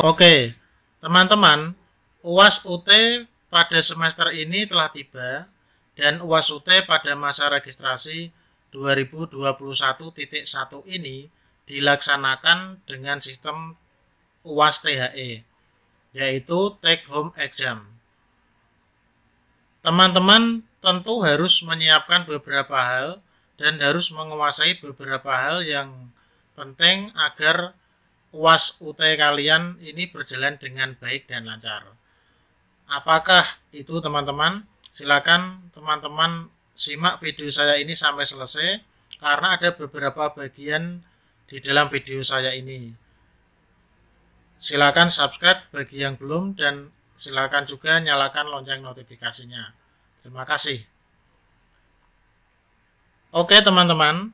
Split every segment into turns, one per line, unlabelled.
Oke, teman-teman, UAS UT pada semester ini telah tiba dan UAS UT pada masa registrasi 2021.1 ini dilaksanakan dengan sistem UAS THE, yaitu Take Home Exam. Teman-teman tentu harus menyiapkan beberapa hal dan harus menguasai beberapa hal yang penting agar UAS UT kalian ini berjalan dengan baik dan lancar. Apakah itu teman-teman? Silakan teman-teman simak video saya ini sampai selesai karena ada beberapa bagian di dalam video saya ini. Silakan subscribe bagi yang belum dan silakan juga nyalakan lonceng notifikasinya. Terima kasih. Oke teman-teman,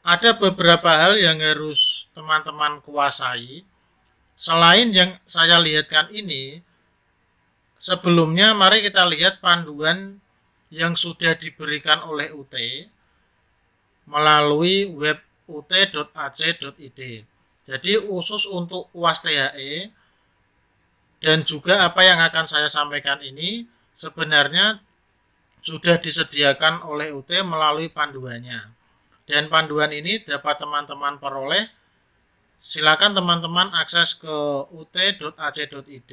ada beberapa hal yang harus teman-teman kuasai. Selain yang saya lihatkan ini, sebelumnya mari kita lihat panduan yang sudah diberikan oleh UT melalui web ut.ac.id. Jadi khusus untuk UAS THE dan juga apa yang akan saya sampaikan ini sebenarnya sudah disediakan oleh UT melalui panduannya. Dan panduan ini dapat teman-teman peroleh. Silakan teman-teman akses ke ut.ac.id.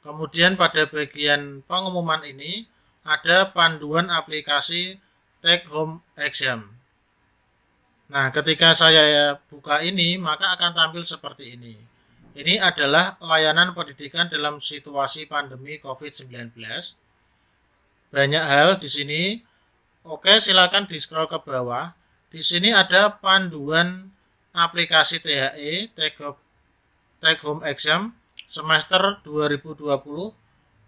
Kemudian pada bagian pengumuman ini ada panduan aplikasi Take Home Exam. Nah, ketika saya buka ini maka akan tampil seperti ini. Ini adalah layanan pendidikan dalam situasi pandemi COVID-19. Banyak hal di sini. Oke, silakan di scroll ke bawah. Di sini ada panduan aplikasi THE Take Home Exam semester 2020/21.2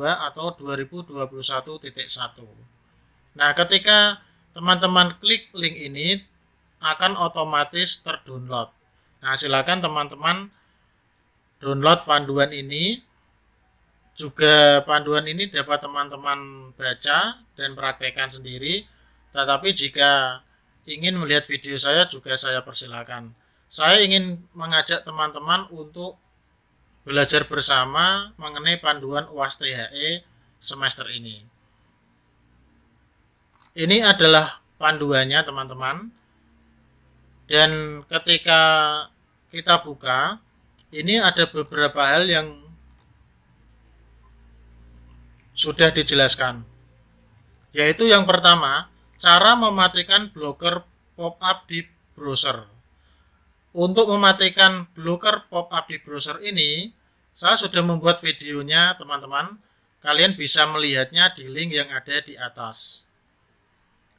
atau 2021.1. Nah, ketika teman-teman klik link ini akan otomatis terdownload. Nah, silakan teman-teman download panduan ini. Juga panduan ini dapat teman-teman baca dan praktekkan sendiri. Tetapi jika ingin melihat video saya juga saya persilakan. Saya ingin mengajak teman-teman untuk belajar bersama mengenai panduan UAS THE semester ini. Ini adalah panduannya teman-teman. Dan ketika kita buka, ini ada beberapa hal yang sudah dijelaskan. Yaitu yang pertama, cara mematikan bloker pop-up di browser. Untuk mematikan bloker pop-up di browser ini, saya sudah membuat videonya teman-teman. Kalian bisa melihatnya di link yang ada di atas.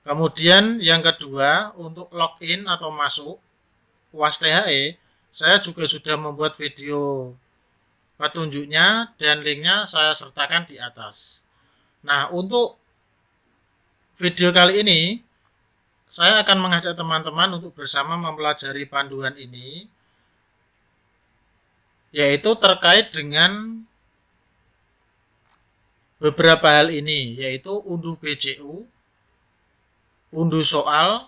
Kemudian yang kedua, untuk login atau masuk UAS THE, saya juga sudah membuat video petunjuknya dan linknya saya sertakan di atas. Nah, untuk video kali ini saya akan mengajak teman-teman untuk bersama mempelajari panduan ini, yaitu terkait dengan beberapa hal ini, yaitu unduh BCU, unduh soal,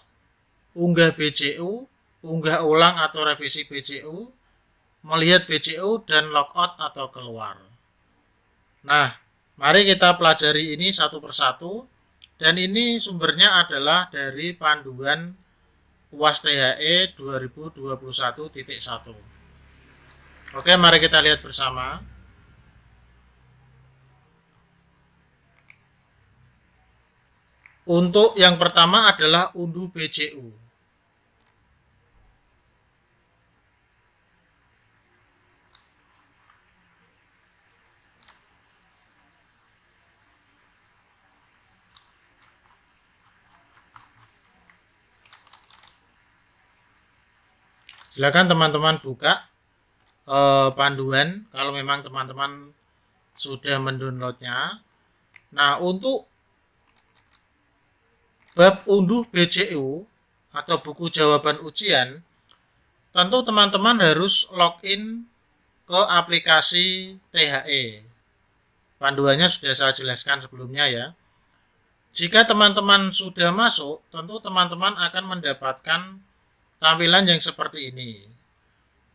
unggah BCU, unggah ulang atau revisi BCU, melihat BCU, dan logout atau keluar. Nah, mari kita pelajari ini satu persatu. Dan ini sumbernya adalah dari panduan UAS THE 2021.1. Oke, mari kita lihat bersama. Untuk yang pertama adalah unduh BCU. Silakan teman-teman buka panduan kalau memang teman-teman sudah mendownloadnya. Nah, untuk bab unduh BCU atau buku jawaban ujian, tentu teman-teman harus login ke aplikasi THE. Panduannya sudah saya jelaskan sebelumnya ya. Jika teman-teman sudah masuk, tentu teman-teman akan mendapatkan tampilan yang seperti ini.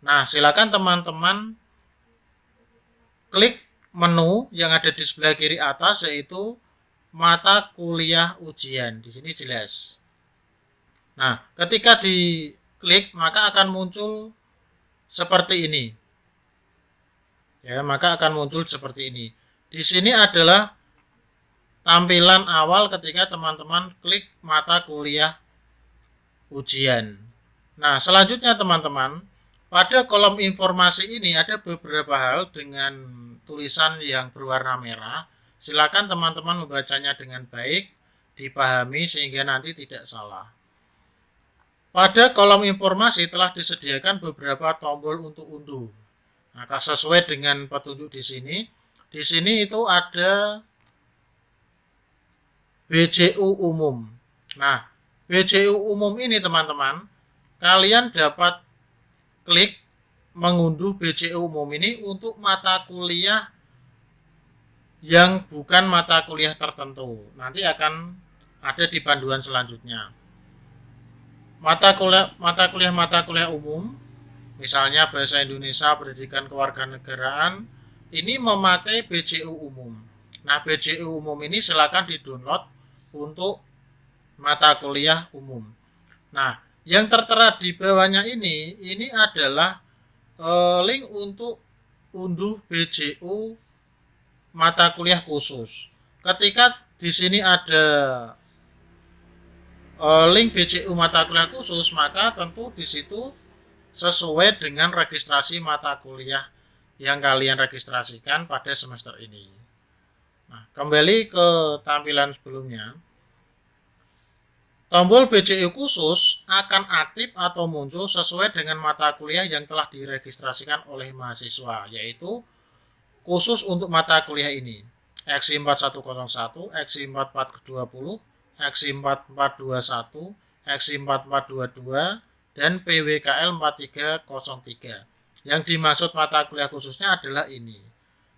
Nah, silakan teman-teman klik menu yang ada di sebelah kiri atas, yaitu mata kuliah ujian. Di sini jelas. Nah, ketika diklik maka akan muncul seperti ini. Ya, maka akan muncul seperti ini. Di sini adalah tampilan awal ketika teman-teman klik mata kuliah ujian. Nah, selanjutnya teman-teman, pada kolom informasi ini ada beberapa hal dengan tulisan yang berwarna merah. Silakan teman-teman membacanya dengan baik, dipahami sehingga nanti tidak salah. Pada kolom informasi telah disediakan beberapa tombol untuk unduh. Maka sesuai dengan petunjuk di sini. Di sini itu ada BJU umum. Nah, BJU umum ini teman-teman, kalian dapat klik mengunduh BJU umum ini untuk mata kuliah yang bukan mata kuliah tertentu. Nanti akan ada di panduan selanjutnya. Mata kuliah umum, misalnya bahasa Indonesia, pendidikan kewarganegaraan, ini memakai BJU umum. Nah, BJU umum ini silakan di-download untuk mata kuliah umum. Nah, yang tertera di bawahnya ini adalah link untuk unduh BJU mata kuliah khusus. Ketika di sini ada link BJU mata kuliah khusus, maka tentu di situ sesuai dengan registrasi mata kuliah yang kalian registrasikan pada semester ini. Nah, kembali ke tampilan sebelumnya. Tombol BJU khusus akan aktif atau muncul sesuai dengan mata kuliah yang telah diregistrasikan oleh mahasiswa, yaitu khusus untuk mata kuliah ini: XI 4101, XI 4420, XI 4421, XI 4422, dan PWKL 4303. Yang dimaksud mata kuliah khususnya adalah ini.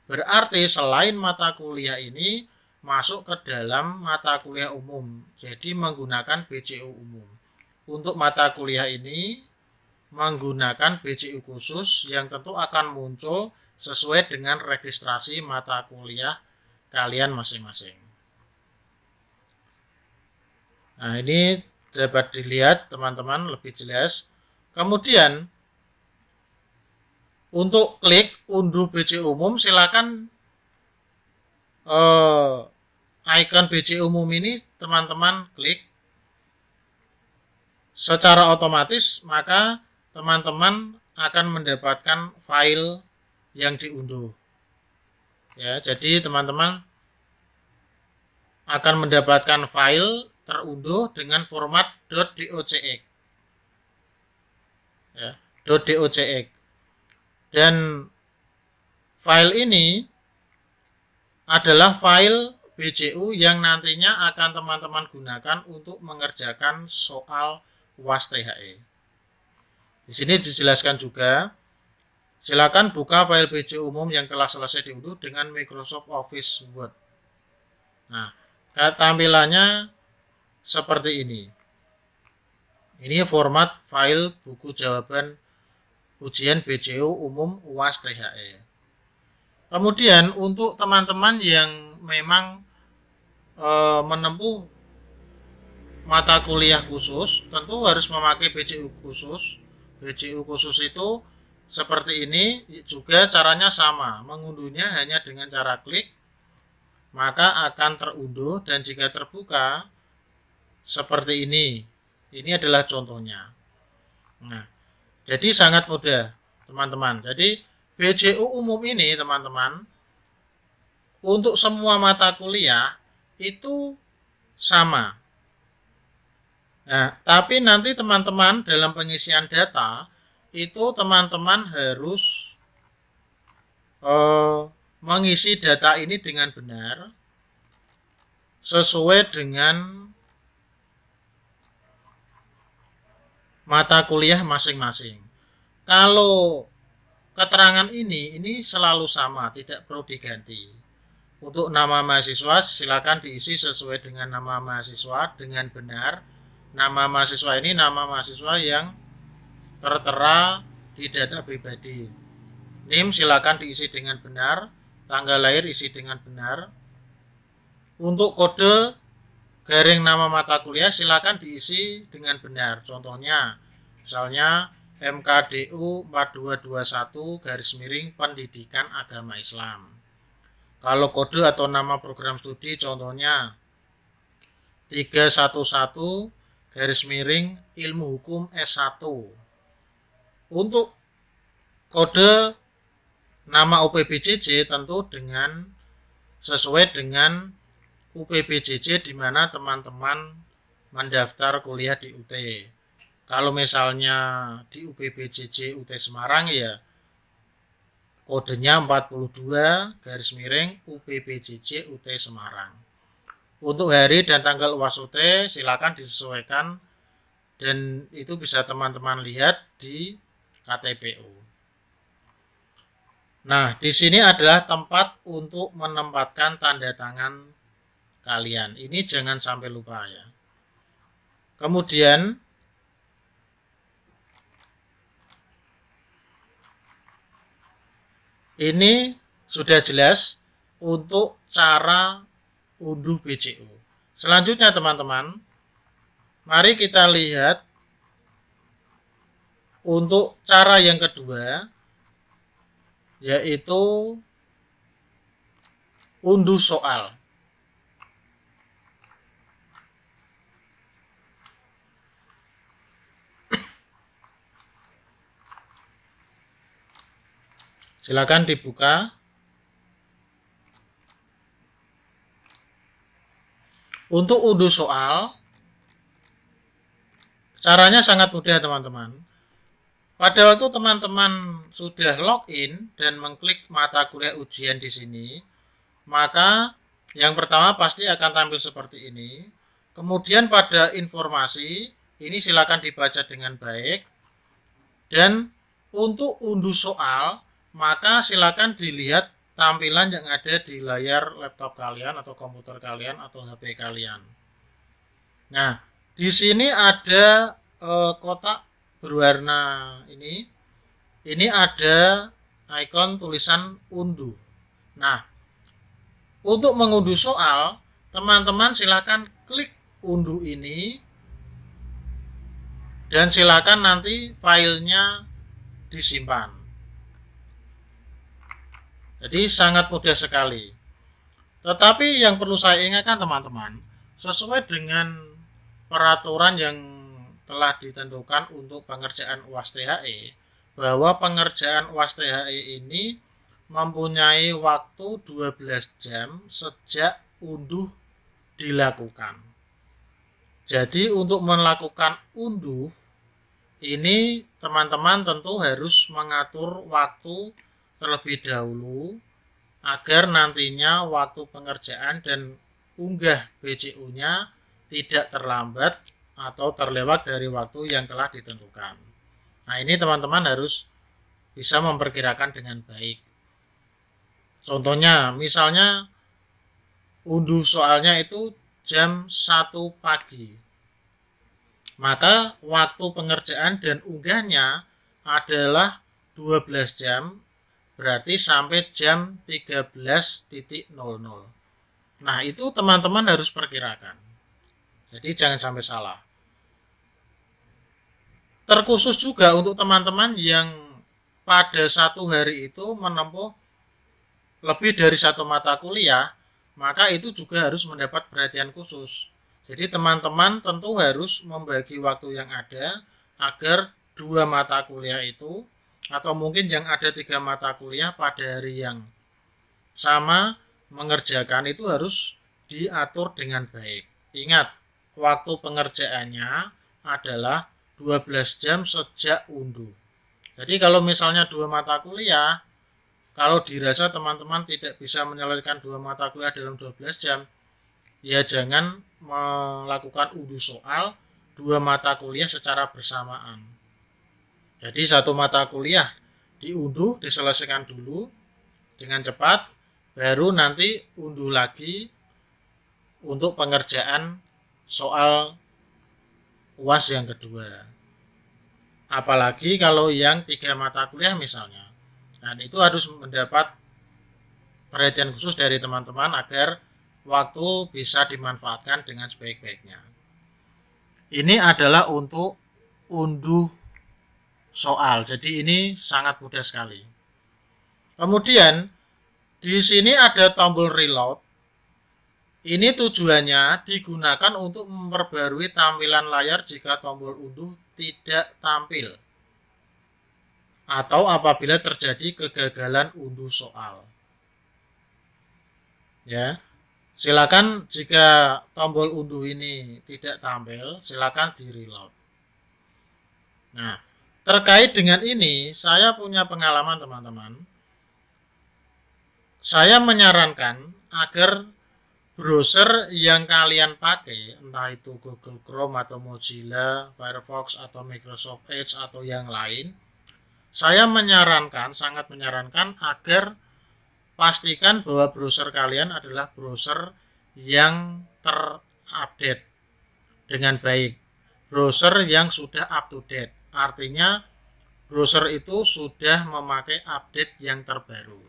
Berarti selain mata kuliah ini masuk ke dalam mata kuliah umum, jadi menggunakan BJU umum. Untuk mata kuliah ini menggunakan BJU khusus yang tentu akan muncul sesuai dengan registrasi mata kuliah kalian masing-masing. Nah, ini dapat dilihat teman-teman lebih jelas. Kemudian untuk klik unduh BJU umum, silakan icon BJU umum ini teman-teman klik. Secara otomatis maka teman-teman akan mendapatkan file yang diunduh. Ya, jadi teman-teman akan mendapatkan file terunduh dengan format .docx. Ya, .docx. Dan file ini adalah file BJU yang nantinya akan teman-teman gunakan untuk mengerjakan soal UAS THE. Di sini dijelaskan juga, silakan buka file BJU umum yang telah selesai diunduh dengan Microsoft Office Word. Nah, tampilannya seperti ini. Ini format file buku jawaban ujian BJU umum UAS THE. Kemudian untuk teman-teman yang memang menempuh mata kuliah khusus, tentu harus memakai BJU khusus. BJU khusus itu seperti ini juga, caranya sama. Mengunduhnya hanya dengan cara klik, maka akan terunduh, dan jika terbuka seperti ini. Ini adalah contohnya. Nah, jadi sangat mudah teman-teman. Jadi BJU umum ini teman-teman untuk semua mata kuliah itu sama. Nah, tapi nanti teman-teman dalam pengisian data itu teman-teman harus mengisi data ini dengan benar sesuai dengan mata kuliah masing-masing. Kalau keterangan ini selalu sama, tidak perlu diganti. Untuk nama mahasiswa silakan diisi sesuai dengan nama mahasiswa dengan benar. Nama mahasiswa ini nama mahasiswa yang tertera di data pribadi. NIM silakan diisi dengan benar, tanggal lahir isi dengan benar. Untuk kode garing nama mata kuliah silakan diisi dengan benar. Contohnya, misalnya MKDU 4221 garis miring Pendidikan Agama Islam. Kalau kode atau nama program studi contohnya 311 garis miring Ilmu Hukum S1. Untuk kode nama UPBJJ tentu sesuai dengan UPBJJ di mana teman-teman mendaftar kuliah di UT. Kalau misalnya di UPBJJ UT Semarang ya kodenya 42 garis miring UPBJJ UT Semarang. Untuk hari dan tanggal UAS UT silakan disesuaikan dan itu bisa teman-teman lihat di KTPU. Nah, di sini adalah tempat untuk menempatkan tanda tangan kalian. Ini jangan sampai lupa ya. Kemudian ini sudah jelas untuk cara unduh BCU. Selanjutnya teman-teman, mari kita lihat untuk cara yang kedua, yaitu unduh soal. Silakan dibuka. Untuk unduh soal, caranya sangat mudah teman-teman. Pada waktu teman-teman sudah login dan mengklik mata kuliah ujian di sini, maka yang pertama pasti akan tampil seperti ini. Kemudian pada informasi, ini silakan dibaca dengan baik. Dan untuk unduh soal, maka silakan dilihat tampilan yang ada di layar laptop kalian atau komputer kalian atau HP kalian. Nah, di sini ada kotak berwarna ini. Ini ada ikon tulisan unduh. Nah, untuk mengunduh soal, teman-teman silakan klik unduh ini dan silakan nanti filenya disimpan. Jadi sangat mudah sekali. Tetapi yang perlu saya ingatkan teman-teman, sesuai dengan peraturan yang telah ditentukan untuk pengerjaan UAS THE, bahwa pengerjaan UAS THE ini mempunyai waktu 12 jam sejak unduh dilakukan. Jadi untuk melakukan unduh ini teman-teman tentu harus mengatur waktu terlebih dahulu agar nantinya waktu pengerjaan dan unggah BCU-nya tidak terlambat atau terlewat dari waktu yang telah ditentukan. Nah, ini teman-teman harus bisa memperkirakan dengan baik. Contohnya, misalnya unduh soalnya itu jam 1 pagi. Maka waktu pengerjaan dan unggahnya adalah 12 jam, berarti sampai jam 13.00. Nah, itu teman-teman harus perkirakan. Jadi jangan sampai salah. Terkhusus juga untuk teman-teman yang pada satu hari itu menempuh lebih dari satu mata kuliah, maka itu juga harus mendapat perhatian khusus. Jadi teman-teman tentu harus membagi waktu yang ada agar 2 mata kuliah itu, atau mungkin yang ada 3 mata kuliah pada hari yang sama mengerjakan itu harus diatur dengan baik. Ingat, waktu pengerjaannya adalah 12 jam sejak unduh. Jadi kalau misalnya 2 mata kuliah, kalau dirasa teman-teman tidak bisa menyelesaikan 2 mata kuliah dalam 12 jam, ya jangan melakukan unduh soal 2 mata kuliah secara bersamaan. Jadi 1 mata kuliah diunduh, diselesaikan dulu dengan cepat, baru nanti unduh lagi untuk pengerjaan soal UAS yang kedua. apalagi kalau yang 3 mata kuliah misalnya. Dan itu harus mendapat perhatian khusus dari teman-teman agar waktu bisa dimanfaatkan dengan sebaik-baiknya. Ini adalah untuk unduh soal, jadi ini sangat mudah sekali. Kemudian di sini ada tombol reload. Ini tujuannya digunakan untuk memperbarui tampilan layar jika tombol unduh tidak tampil atau apabila terjadi kegagalan unduh soal. Ya, silakan jika tombol unduh ini tidak tampil, silakan di reload. Nah, terkait dengan ini, saya punya pengalaman teman-teman. Saya menyarankan agar browser yang kalian pakai, entah itu Google Chrome atau Mozilla, Firefox atau Microsoft Edge atau yang lain, saya menyarankan, sangat menyarankan agar pastikan bahwa browser kalian adalah browser yang terupdate dengan baik, browser yang sudah up to date, artinya browser itu sudah memakai update yang terbaru.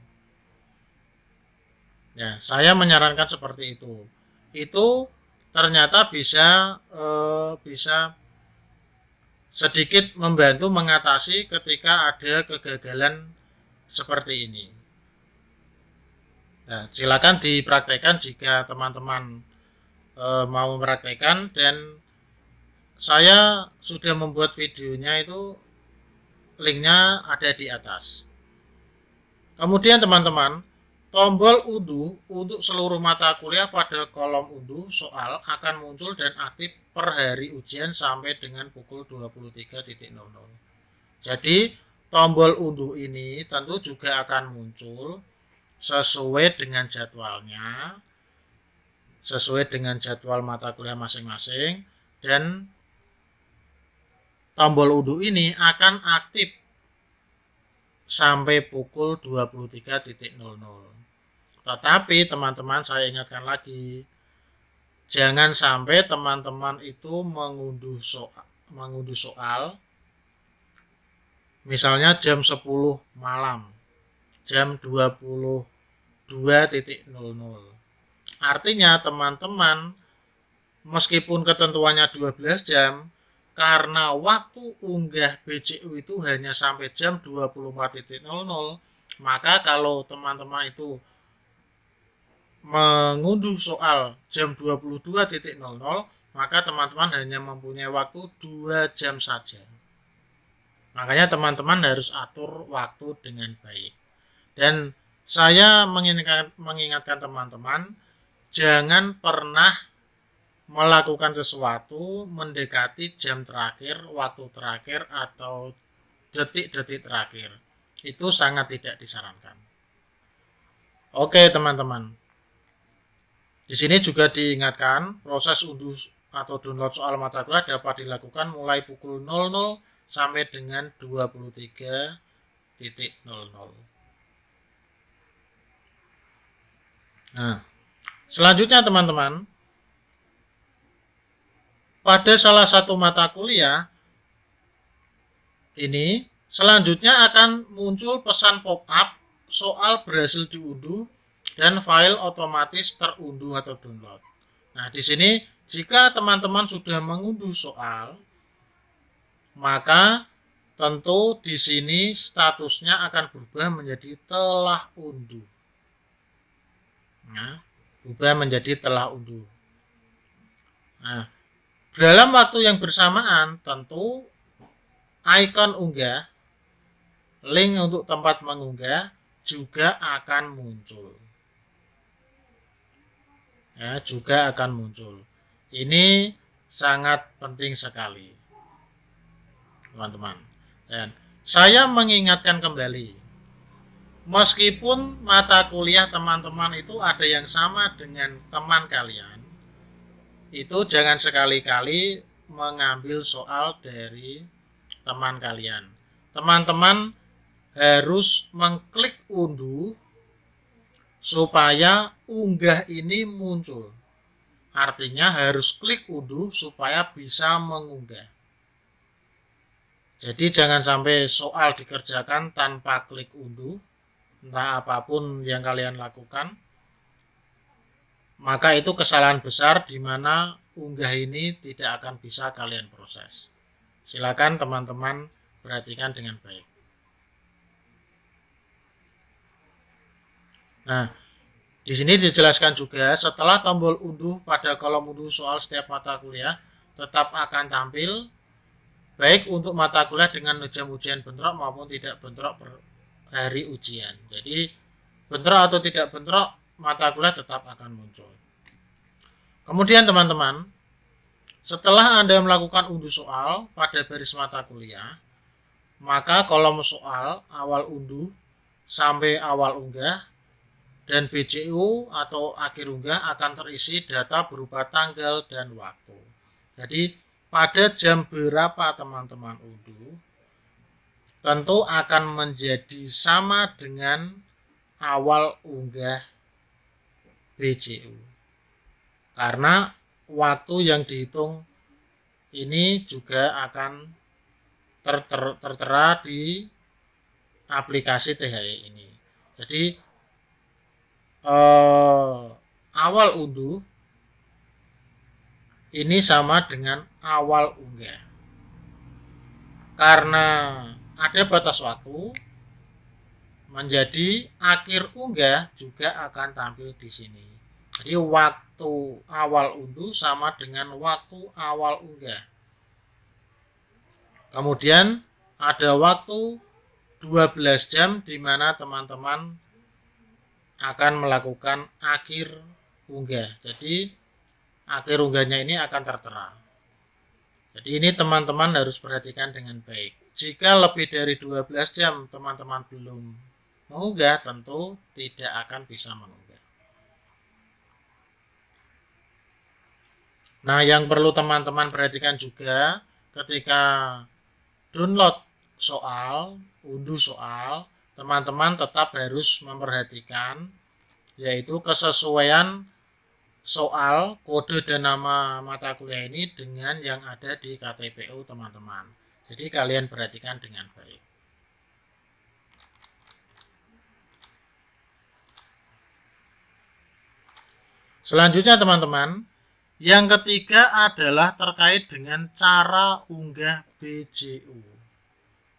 Ya, saya menyarankan seperti itu. Itu ternyata bisa sedikit membantu mengatasi ketika ada kegagalan seperti ini. Nah, silakan dipraktekkan jika teman-teman mau mempraktekkan, dan saya sudah membuat videonya, itu linknya ada di atas. Kemudian teman-teman, tombol unduh untuk seluruh mata kuliah pada kolom unduh soal akan muncul dan aktif per hari ujian sampai dengan pukul 23.00. Jadi tombol unduh ini tentu juga akan muncul sesuai dengan jadwalnya, sesuai dengan jadwal mata kuliah masing-masing, dan tombol unduh ini akan aktif sampai pukul 23.00. Tetapi teman-teman, saya ingatkan lagi, jangan sampai teman-teman itu mengunduh soal misalnya jam 10 malam, jam 22.00. Artinya teman-teman, meskipun ketentuannya 12 jam, karena waktu unggah BCU itu hanya sampai jam 24.00, maka kalau teman-teman itu mengunduh soal jam 22.00, maka teman-teman hanya mempunyai waktu 2 jam saja. Makanya teman-teman harus atur waktu dengan baik. Dan saya mengingatkan teman-teman, jangan pernah melakukan sesuatu mendekati jam terakhir, waktu terakhir, atau detik-detik terakhir. Itu sangat tidak disarankan. Oke teman-teman, di sini juga diingatkan, proses unduh atau download soal mata kuliah dapat dilakukan mulai pukul 00 sampai dengan 23.00. Nah, selanjutnya teman-teman, pada salah satu mata kuliah ini selanjutnya akan muncul pesan pop-up soal berhasil diunduh dan file otomatis terunduh atau download. Nah, di sini jika teman-teman sudah mengunduh soal, maka tentu di sini statusnya akan berubah menjadi telah unduh. Nah, berubah menjadi telah unduh. Nah, dalam waktu yang bersamaan tentu ikon unggah, link untuk tempat mengunggah juga akan muncul. Ya, juga akan muncul. Ini sangat penting sekali, teman-teman. Dan saya mengingatkan kembali, meskipun mata kuliah teman-teman itu ada yang sama dengan teman kalian, itu jangan sekali-kali mengambil soal dari teman kalian. Teman-teman harus mengklik unduh supaya unggah ini muncul. Artinya harus klik unduh supaya bisa mengunggah. Jadi jangan sampai soal dikerjakan tanpa klik unduh, entah apapun yang kalian lakukan, maka itu kesalahan besar di mana unggah ini tidak akan bisa kalian proses. Silakan teman-teman perhatikan dengan baik. Nah, di sini dijelaskan juga setelah tombol unduh pada kolom unduh soal setiap mata kuliah tetap akan tampil baik untuk mata kuliah dengan jam ujian bentrok maupun tidak bentrok per hari ujian. Jadi bentrok atau tidak bentrok mata kuliah tetap akan muncul. Kemudian teman-teman, setelah Anda melakukan unduh soal pada baris mata kuliah, maka kolom soal awal unduh sampai awal unggah dan BCU atau akhir unggah akan terisi data berupa tanggal dan waktu. Jadi pada jam berapa teman-teman unduh tentu akan menjadi sama dengan awal unggah BCU. Karena waktu yang dihitung ini juga akan tertera di aplikasi THE ini. Jadi awal unduh ini sama dengan awal unggah. Karena ada batas waktu, menjadi akhir unggah juga akan tampil di sini. Jadi waktu awal unduh sama dengan waktu awal unggah. Kemudian ada waktu 12 jam di mana teman-teman akan melakukan akhir unggah. Jadi akhir unggahnya ini akan tertera. Jadi ini teman-teman harus perhatikan dengan baik. Jika lebih dari 12 jam teman-teman belum mengunggah, tentu tidak akan bisa mengunggah. Nah, yang perlu teman-teman perhatikan juga ketika download soal, unduh soal, teman-teman tetap harus memperhatikan yaitu kesesuaian soal, kode dan nama mata kuliah ini dengan yang ada di KTPU teman-teman. Jadi kalian perhatikan dengan baik. Selanjutnya teman-teman, yang ketiga adalah terkait dengan cara unggah BJU.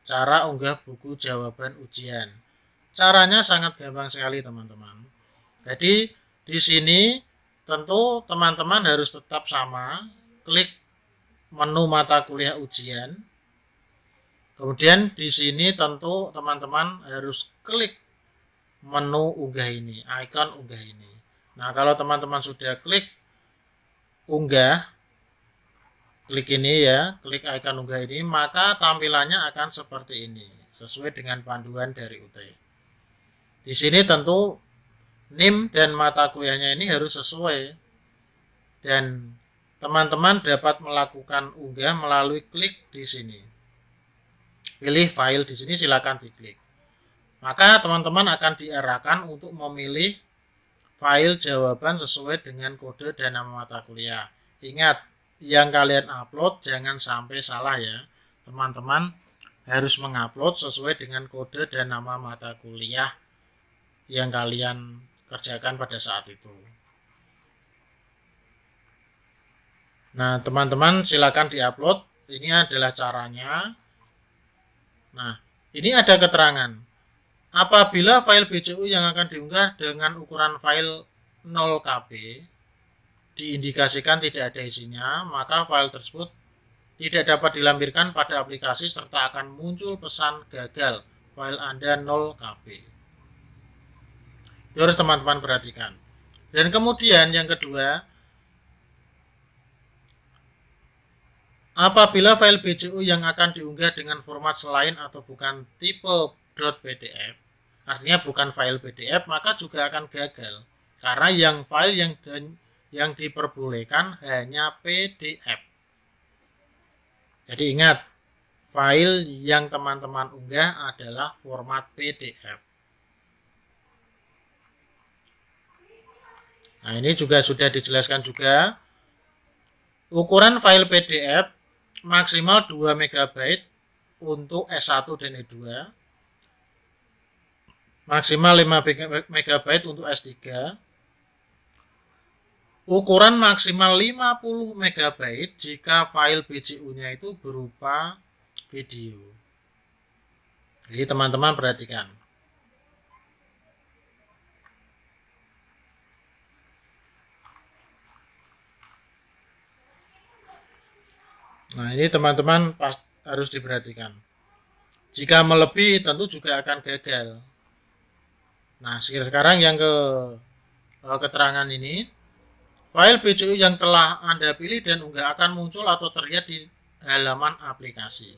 Cara unggah buku jawaban ujian. Caranya sangat gampang sekali teman-teman. Jadi di sini tentu teman-teman harus tetap sama, klik menu mata kuliah ujian. Kemudian di sini tentu teman-teman harus klik menu unggah ini, icon unggah ini. Nah, kalau teman-teman sudah klik unggah, klik ini ya, klik icon unggah ini, maka tampilannya akan seperti ini, sesuai dengan panduan dari UT. Di sini tentu NIM dan mata kuliahnya ini harus sesuai, dan teman-teman dapat melakukan unggah melalui klik di sini. Pilih file di sini, silakan diklik. Maka teman-teman akan diarahkan untuk memilih file jawaban sesuai dengan kode dan nama mata kuliah. Ingat, yang kalian upload jangan sampai salah ya. Teman-teman harus mengupload sesuai dengan kode dan nama mata kuliah yang kalian kerjakan pada saat itu. Nah, teman-teman silakan diupload. Ini adalah caranya. Nah, ini ada keterangan. Apabila file BCU yang akan diunggah dengan ukuran file 0 KB diindikasikan tidak ada isinya, maka file tersebut tidak dapat dilampirkan pada aplikasi serta akan muncul pesan gagal, file Anda 0 KB. Itu harus teman-teman perhatikan. Dan kemudian yang kedua, apabila file BCU yang akan diunggah dengan format selain atau bukan tipe .pdf, artinya bukan file PDF, maka juga akan gagal. Karena yang file yang diperbolehkan hanya PDF. Jadi ingat, file yang teman-teman unggah adalah format PDF. Nah, ini juga sudah dijelaskan juga. Ukuran file PDF maksimal 2 MB untuk S1 dan E2, maksimal 5 MB untuk S3, ukuran maksimal 50 MB jika file BCU-nya itu berupa video. Jadi teman-teman perhatikan. Nah, ini teman-teman harus diperhatikan. Jika melebihi tentu juga akan gagal. Nah, sekarang yang keterangan ini, file BCU yang telah Anda pilih dan unggah akan muncul atau terlihat di halaman aplikasi.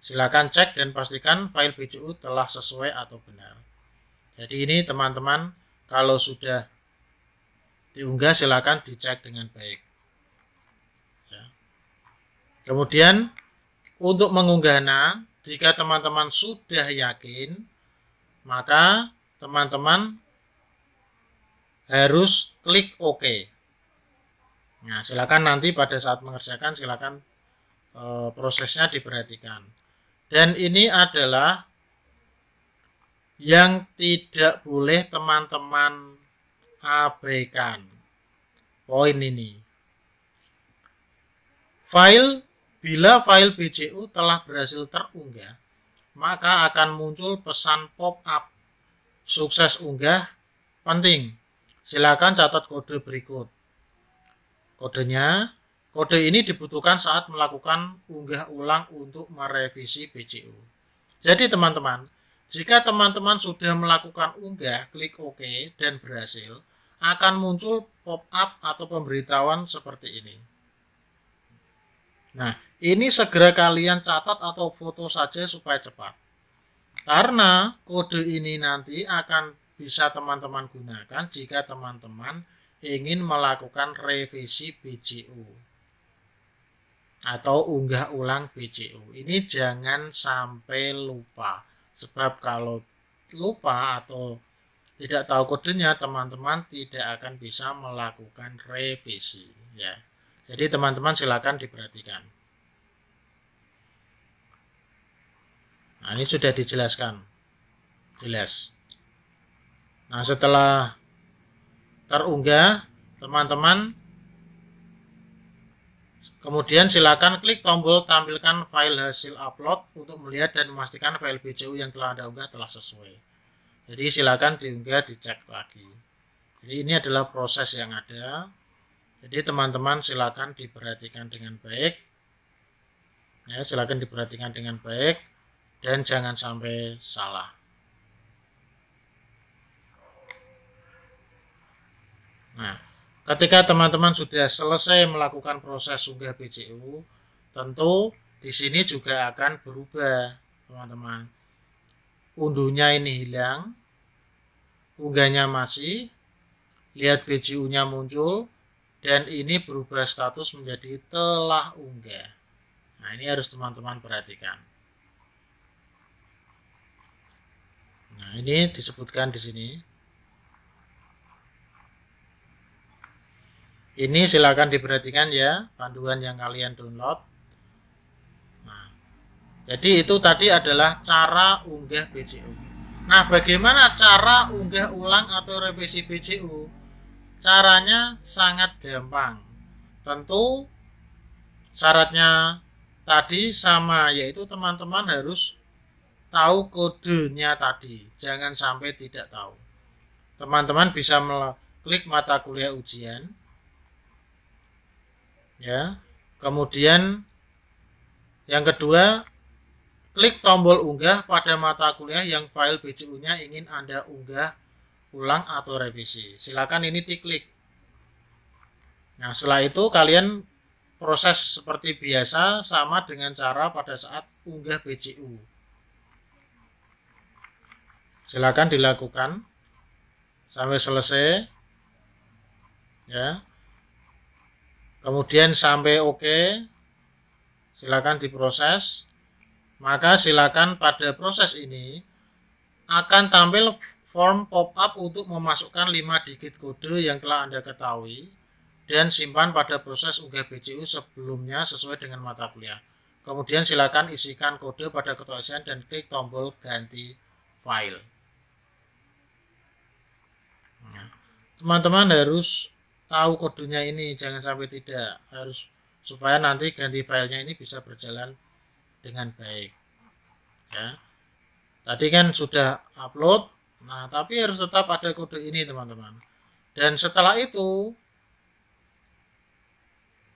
Silakan cek dan pastikan file BCU telah sesuai atau benar. Jadi ini teman-teman, kalau sudah diunggah silakan dicek dengan baik. Ya. Kemudian untuk mengunggahnya, jika teman-teman sudah yakin, maka teman-teman harus klik OK. Nah, silakan nanti pada saat mengerjakan silakan prosesnya diperhatikan. Dan ini adalah yang tidak boleh teman-teman abaikan. Poin ini. Bila file BCU telah berhasil terunggah, maka akan muncul pesan pop-up. Sukses unggah, penting. Silakan catat kode berikut. Kode ini dibutuhkan saat melakukan unggah ulang untuk merevisi BCU. Jadi teman-teman, jika teman-teman sudah melakukan unggah, klik OK dan berhasil, akan muncul pop-up atau pemberitahuan seperti ini. Nah, ini segera kalian catat atau foto saja supaya cepat. Karena kode ini nanti akan bisa teman-teman gunakan jika teman-teman ingin melakukan revisi BCU atau unggah ulang BCU. Ini jangan sampai lupa, sebab kalau lupa atau tidak tahu kodenya, teman-teman tidak akan bisa melakukan revisi ya. Jadi teman-teman silakan diperhatikan. Nah, ini sudah dijelaskan jelas. Nah, setelah terunggah, teman-teman kemudian silakan klik tombol tampilkan file hasil upload untuk melihat dan memastikan file BCU yang telah Anda unggah telah sesuai. Jadi silakan diunggah, dicek lagi. Jadi ini adalah proses yang ada. Jadi teman-teman silakan diperhatikan dengan baik. Ya, silakan diperhatikan dengan baik dan jangan sampai salah. Nah, ketika teman-teman sudah selesai melakukan proses unggah BCU, tentu di sini juga akan berubah, teman-teman. Unduhnya ini hilang, unggahnya masih, lihat BCU-nya muncul, dan ini berubah status menjadi telah unggah. Nah, ini harus teman-teman perhatikan. Nah, ini disebutkan di sini. Ini silakan diperhatikan ya, panduan yang kalian download. Nah, jadi itu tadi adalah cara unggah BCU. Nah, bagaimana cara unggah ulang atau revisi BCU? Caranya sangat gampang. Tentu syaratnya tadi sama, yaitu teman-teman harus tahu kodenya tadi. Jangan sampai tidak tahu. Teman-teman bisa klik mata kuliah ujian. Ya, kemudian yang kedua, klik tombol unggah pada mata kuliah yang file BCU-nya ingin Anda unggah ulang atau revisi. Silakan ini diklik. Nah, setelah itu kalian proses seperti biasa sama dengan cara pada saat unggah BCU. Silakan dilakukan sampai selesai. Ya. Kemudian sampai OK, silakan diproses. Maka silakan pada proses ini akan tampil form pop-up untuk memasukkan 5 digit kode yang telah Anda ketahui dan simpan pada proses unggah BCU sebelumnya sesuai dengan mata kuliah. Kemudian silakan isikan kode pada kotak isian dan klik tombol ganti file. Teman-teman harus tahu kodenya ini, jangan sampai tidak, harus supaya nanti ganti filenya ini bisa berjalan dengan baik ya. Tadi kan sudah upload, nah tapi harus tetap ada kode ini teman-teman. Dan setelah itu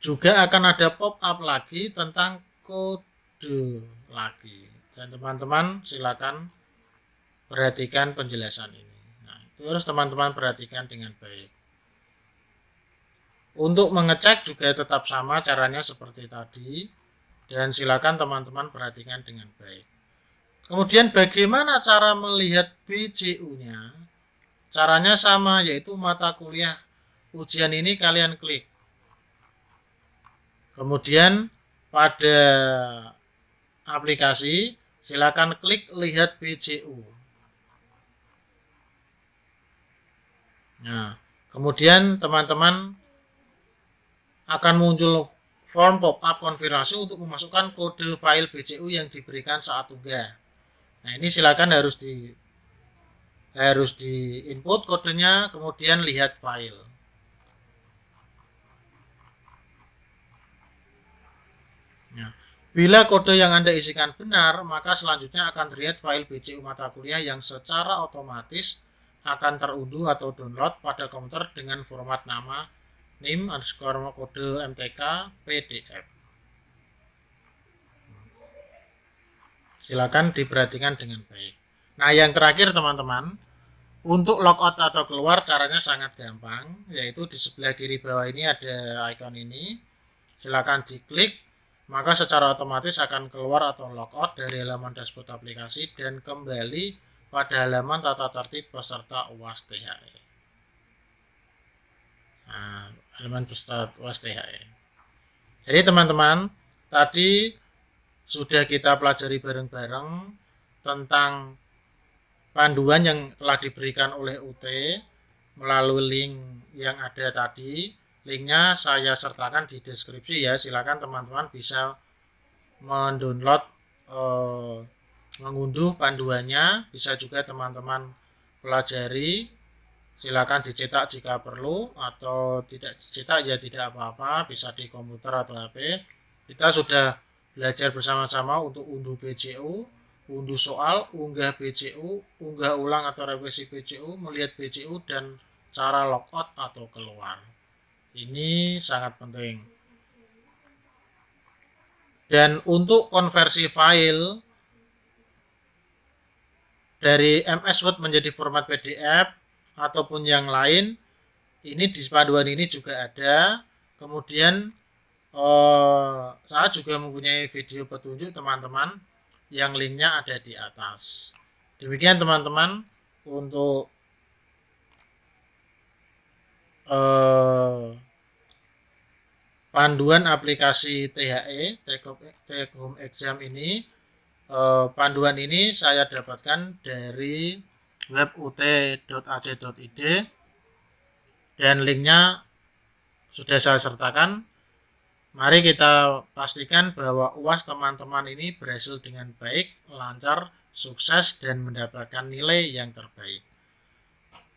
juga akan ada pop-up lagi tentang kode lagi, dan teman-teman silakan perhatikan penjelasan ini. Nah, itu harus teman-teman perhatikan dengan baik. Untuk mengecek juga tetap sama caranya seperti tadi, dan silakan teman-teman perhatikan dengan baik. Kemudian bagaimana cara melihat BCU-nya? Caranya sama, yaitu mata kuliah ujian ini kalian klik. Kemudian pada aplikasi silakan klik lihat BCU. Nah, kemudian teman-teman akan muncul form pop-up konfirmasi untuk memasukkan kode file BCU yang diberikan saat unggah. Nah, ini silakan harus di input kodenya, kemudian lihat file. Nah, bila kode yang Anda isikan benar, maka selanjutnya akan terlihat file BCU mata kuliah yang secara otomatis akan terunduh atau download pada komputer dengan format nama nim_kode mtk pdf. Silakan diperhatikan dengan baik. Nah, yang terakhir teman-teman, untuk logout atau keluar caranya sangat gampang, yaitu di sebelah kiri bawah ini ada icon ini. Silakan diklik, maka secara otomatis akan keluar atau logout dari halaman dashboard aplikasi dan kembali pada halaman tata tertib peserta UAS THE. Nah, halaman peserta UAS THE. Jadi teman-teman, tadi sudah kita pelajari bareng-bareng tentang panduan yang telah diberikan oleh UT melalui link yang ada tadi. Linknya saya sertakan di deskripsi ya, silakan teman-teman bisa mendownload, mengunduh panduannya, bisa juga teman-teman pelajari. Silakan dicetak jika perlu, atau tidak dicetak ya tidak apa-apa, bisa di komputer atau HP. Kita sudah belajar bersama-sama untuk unduh BCU, unduh soal, unggah BCU, unggah ulang atau revisi BCU, melihat BCU, dan cara logout atau keluar. Ini sangat penting. Dan untuk konversi file dari MS Word menjadi format PDF ataupun yang lain, ini di panduan ini juga ada. Kemudian saya juga mempunyai video petunjuk teman-teman, yang linknya ada di atas. Demikian teman-teman untuk panduan aplikasi THE, Take Home Exam ini. Panduan ini saya dapatkan dari web ut.ac.id dan linknya sudah saya sertakan. Mari kita pastikan bahwa UAS teman-teman ini berhasil dengan baik, lancar, sukses, dan mendapatkan nilai yang terbaik.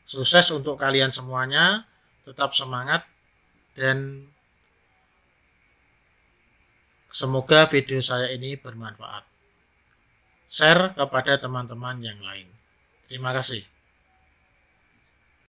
Sukses untuk kalian semuanya, tetap semangat, dan semoga video saya ini bermanfaat. Share kepada teman-teman yang lain. Terima kasih.